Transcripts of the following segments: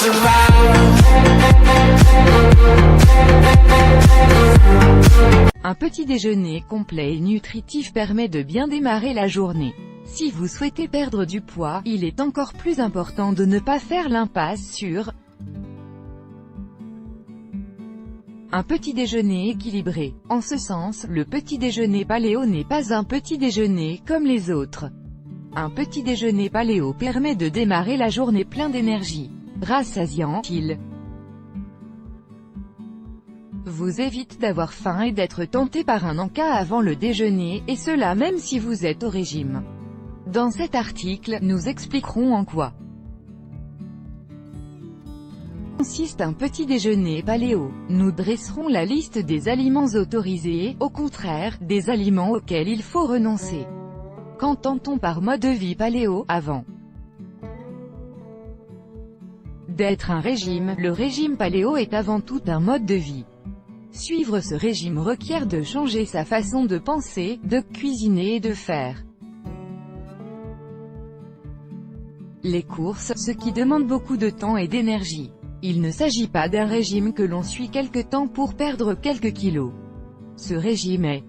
comes around. Un petit déjeuner complet et nutritif permet de bien démarrer la journée. Si vous souhaitez perdre du poids, il est encore plus important de ne pas faire l'impasse sur un petit déjeuner équilibré. En ce sens, le petit déjeuner paléo n'est pas un petit déjeuner comme les autres. Un petit déjeuner paléo permet de démarrer la journée plein d'énergie, rassasiant, il vous évite d'avoir faim et d'être tenté par un encas avant le déjeuner, et cela même si vous êtes au régime. Dans cet article, nous expliquerons en quoi consiste un petit déjeuner paléo. Nous dresserons la liste des aliments autorisés, au contraire, des aliments auxquels il faut renoncer. Qu'entend-on par mode de vie paléo? Avant d'être un régime, le régime paléo est avant tout un mode de vie. Suivre ce régime requiert de changer sa façon de penser, de cuisiner et de faire les courses, ce qui demande beaucoup de temps et d'énergie. Il ne s'agit pas d'un régime que l'on suit quelque temps pour perdre quelques kilos. Ce régime est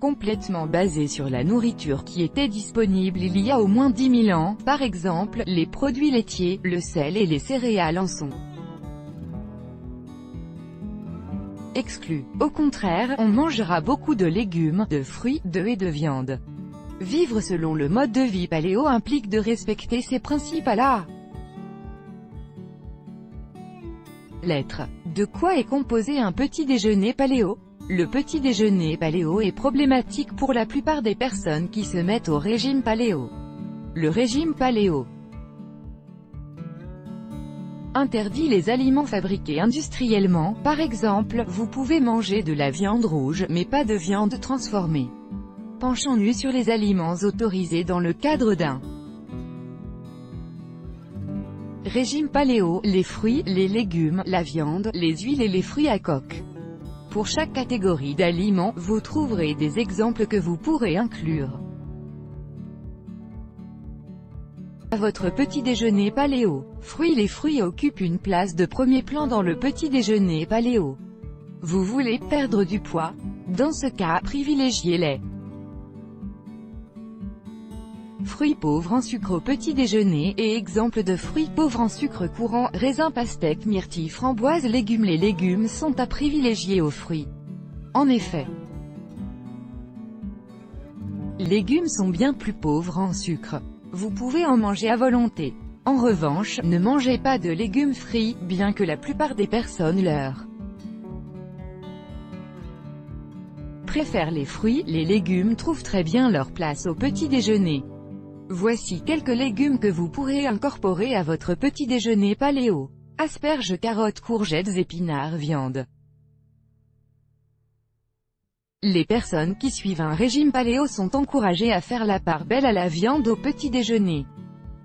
complètement basé sur la nourriture qui était disponible il y a au moins 10 000 ans, par exemple, les produits laitiers, le sel et les céréales en sont exclus. Au contraire, on mangera beaucoup de légumes, de fruits, d'œufs et de viande. Vivre selon le mode de vie paléo implique de respecter ces principes à la lettre. De quoi est composé un petit déjeuner paléo? Le petit déjeuner paléo est problématique pour la plupart des personnes qui se mettent au régime paléo. Le régime paléo interdit les aliments fabriqués industriellement. Par exemple, vous pouvez manger de la viande rouge, mais pas de viande transformée. Penchons-nous sur les aliments autorisés dans le cadre d'un régime paléo: les fruits, les légumes, la viande, les huiles et les fruits à coque. Pour chaque catégorie d'aliments, vous trouverez des exemples que vous pourrez inclure à votre petit déjeuner paléo. Fruits: les fruits occupent une place de premier plan dans le petit déjeuner paléo. Vous voulez perdre du poids? Dans ce cas, privilégiez les fruits pauvres en sucre au petit déjeuner, et exemples de fruits pauvres en sucre courant: raisins, pastèques, myrtilles, framboises, légumes. Les légumes sont à privilégier aux fruits. En effet, les légumes sont bien plus pauvres en sucre. Vous pouvez en manger à volonté. En revanche, ne mangez pas de légumes frits, bien que la plupart des personnes leur préfèrent les fruits. Les légumes trouvent très bien leur place au petit déjeuner. Voici quelques légumes que vous pourrez incorporer à votre petit déjeuner paléo. Asperges, carottes, courgettes, épinards, viande. Les personnes qui suivent un régime paléo sont encouragées à faire la part belle à la viande au petit déjeuner.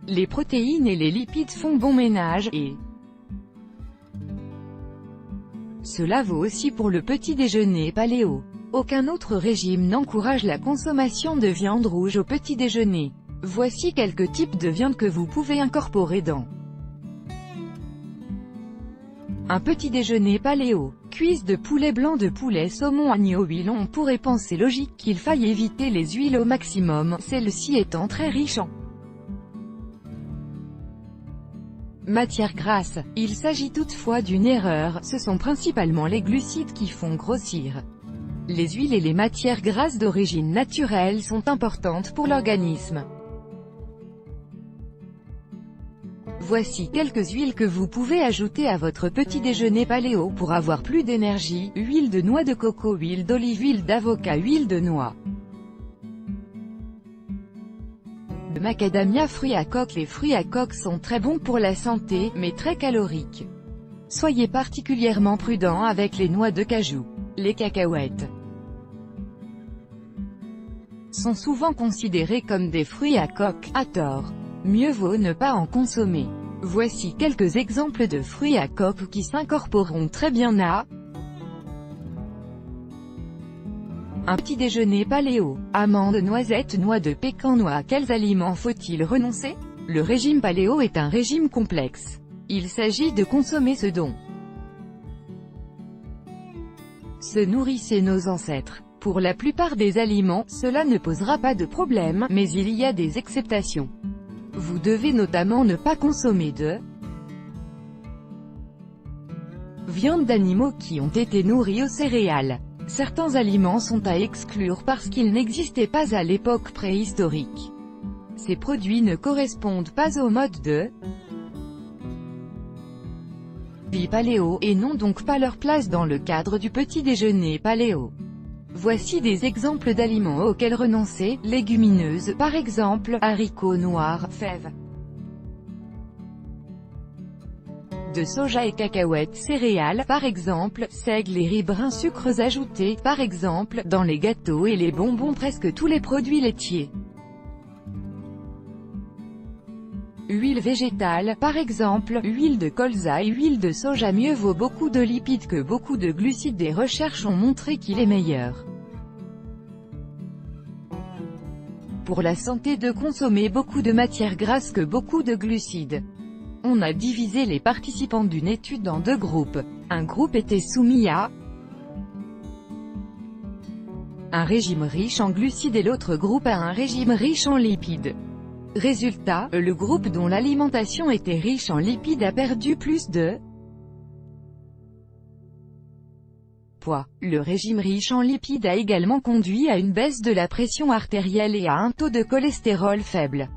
Les protéines et les lipides font bon ménage, et cela vaut aussi pour le petit déjeuner paléo. Aucun autre régime n'encourage la consommation de viande rouge au petit déjeuner. Voici quelques types de viande que vous pouvez incorporer dans un petit déjeuner paléo. Cuisse de poulet, blanc de poulet, saumon, agneau, huile. On pourrait penser logique qu'il faille éviter les huiles au maximum, celles-ci étant très riches en matières grasses. Il s'agit toutefois d'une erreur, ce sont principalement les glucides qui font grossir. Les huiles et les matières grasses d'origine naturelle sont importantes pour l'organisme. Voici quelques huiles que vous pouvez ajouter à votre petit déjeuner paléo pour avoir plus d'énergie. Huile de noix de coco, huile d'olive, huile d'avocat, huile de noix de macadamia, fruits à coque. Les fruits à coque sont très bons pour la santé, mais très caloriques. Soyez particulièrement prudent avec les noix de cajou. Les cacahuètes sont souvent considérés comme des fruits à coque, à tort. Mieux vaut ne pas en consommer. Voici quelques exemples de fruits à coque qui s'incorporeront très bien à un petit déjeuner paléo. Amandes, noisettes, noix de pécan, noix. À quels aliments faut-il renoncer? Le régime paléo est un régime complexe. Il s'agit de consommer ce dont se nourrissaient nos ancêtres. Pour la plupart des aliments, cela ne posera pas de problème, mais il y a des exceptions. Vous devez notamment ne pas consommer de viande d'animaux qui ont été nourris aux céréales. Certains aliments sont à exclure parce qu'ils n'existaient pas à l'époque préhistorique. Ces produits ne correspondent pas au mode de vie paléo, et n'ont donc pas leur place dans le cadre du petit déjeuner paléo. Voici des exemples d'aliments auxquels renoncer: légumineuses, par exemple, haricots noirs, fèves de soja et cacahuètes, céréales, par exemple, seigle et riz brun, sucres ajoutés, par exemple, dans les gâteaux et les bonbons, presque tous les produits laitiers. Huile végétale, par exemple, huile de colza et huile de soja. Mieux vaut beaucoup de lipides que beaucoup de glucides. Des recherches ont montré qu'il est meilleur pour la santé de consommer beaucoup de matières grasses que beaucoup de glucides. On a divisé les participants d'une étude en deux groupes. Un groupe était soumis à un régime riche en glucides et l'autre groupe à un régime riche en lipides. Résultat, le groupe dont l'alimentation était riche en lipides a perdu plus de poids. Le régime riche en lipides a également conduit à une baisse de la pression artérielle et à un taux de cholestérol faible.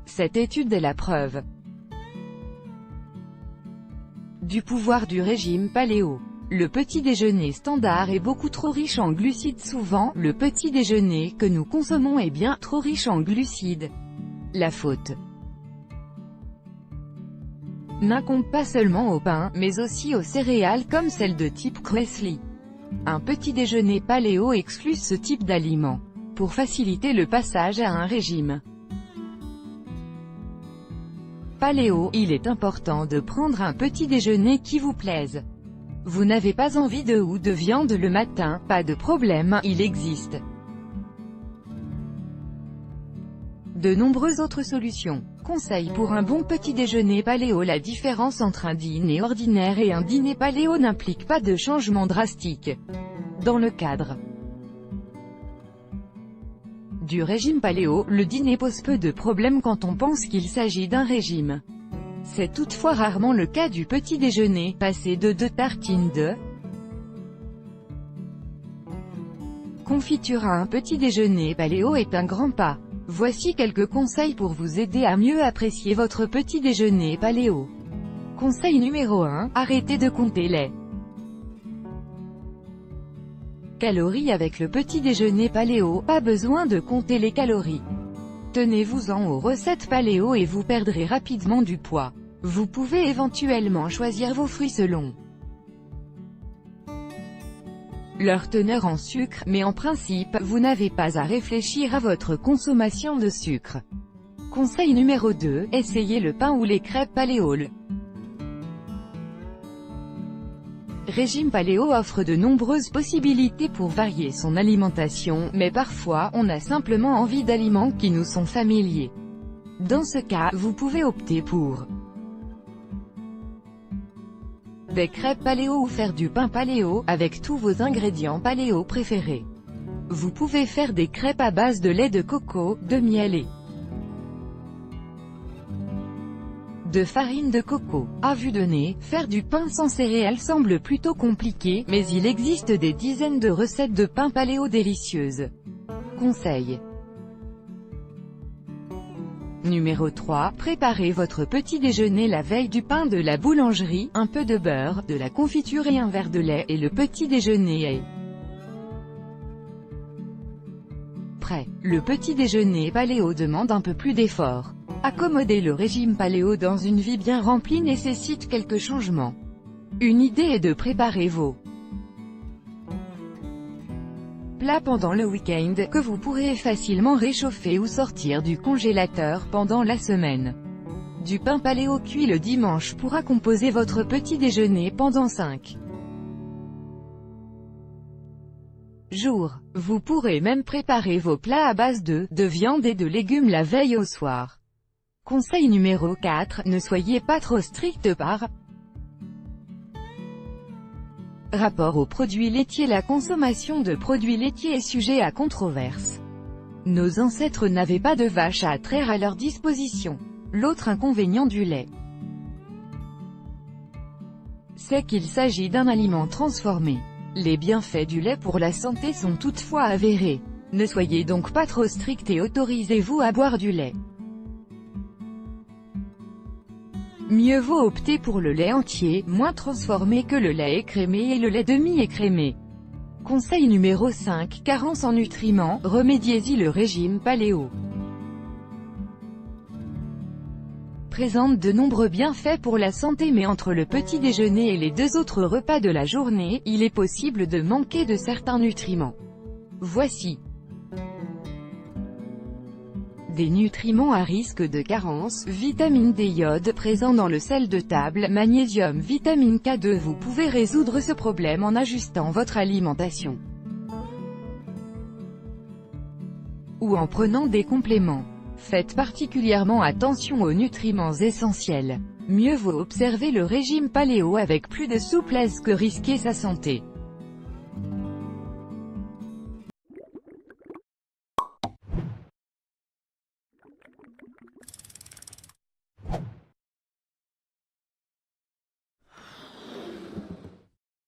Cette étude est la preuve du pouvoir du régime paléo. Le petit déjeuner standard est beaucoup trop riche en glucides. Souvent, le petit déjeuner que nous consommons est bien trop riche en glucides. La faute n'incombe pas seulement au pain, mais aussi aux céréales comme celles de type muesli. Un petit déjeuner paléo exclut ce type d'aliments, pour faciliter le passage à un régime paléo. Il est important de prendre un petit déjeuner qui vous plaise. Vous n'avez pas envie de ou de viande le matin, pas de problème, il existe de nombreuses autres solutions. Conseil pour un bon petit déjeuner paléo: la différence entre un dîner ordinaire et un dîner paléo n'implique pas de changement drastique. Dans le cadre du régime paléo, le dîner pose peu de problèmes quand on pense qu'il s'agit d'un régime. C'est toutefois rarement le cas du petit déjeuner. Passer de 2 tartines de confiture à un petit déjeuner paléo est un grand pas. Voici quelques conseils pour vous aider à mieux apprécier votre petit déjeuner paléo. Conseil numéro 1, arrêtez de compter les calories avec le petit déjeuner paléo. Pas besoin de compter les calories. Tenez-vous-en aux recettes paléo et vous perdrez rapidement du poids. Vous pouvez éventuellement choisir vos fruits selon leur teneur en sucre, mais en principe, vous n'avez pas à réfléchir à votre consommation de sucre. Conseil numéro 2, essayez le pain ou les crêpes paléo. Le régime paléo offre de nombreuses possibilités pour varier son alimentation, mais parfois, on a simplement envie d'aliments qui nous sont familiers. Dans ce cas, vous pouvez opter pour des crêpes paléo ou faire du pain paléo, avec tous vos ingrédients paléo préférés. Vous pouvez faire des crêpes à base de lait de coco, de miel et de farine de coco. À vue de nez, faire du pain sans céréales semble plutôt compliqué, mais il existe des dizaines de recettes de pain paléo délicieuses. Conseil numéro 3, préparez votre petit déjeuner la veille du pain de la boulangerie, un peu de beurre, de la confiture et un verre de lait, et le petit déjeuner est prêt. Le petit déjeuner paléo demande un peu plus d'effort. Accommoder le régime paléo dans une vie bien remplie nécessite quelques changements. Une idée est de préparer vos plats pendant le week-end, que vous pourrez facilement réchauffer ou sortir du congélateur pendant la semaine. Du pain paléo cuit le dimanche pourra composer votre petit déjeuner pendant 5 jours. Vous pourrez même préparer vos plats à base de viande et de légumes la veille au soir. Conseil numéro 4, ne soyez pas trop strict par rapport aux produits laitiers. La consommation de produits laitiers est sujet à controverse. Nos ancêtres n'avaient pas de vaches à traire à leur disposition. L'autre inconvénient du lait, c'est qu'il s'agit d'un aliment transformé. Les bienfaits du lait pour la santé sont toutefois avérés. Ne soyez donc pas trop strict et autorisez-vous à boire du lait. Mieux vaut opter pour le lait entier, moins transformé que le lait écrémé et le lait demi-écrémé. Conseil numéro 5, carence en nutriments, remédiez-y. Le régime paléo présente de nombreux bienfaits pour la santé, mais entre le petit déjeuner et les 2 autres repas de la journée, il est possible de manquer de certains nutriments. Voici des nutriments à risque de carence: vitamine D, iode présent dans le sel de table, magnésium, vitamine K2. Vous pouvez résoudre ce problème en ajustant votre alimentation ou en prenant des compléments. Faites particulièrement attention aux nutriments essentiels. Mieux vaut observer le régime paléo avec plus de souplesse que risquer sa santé.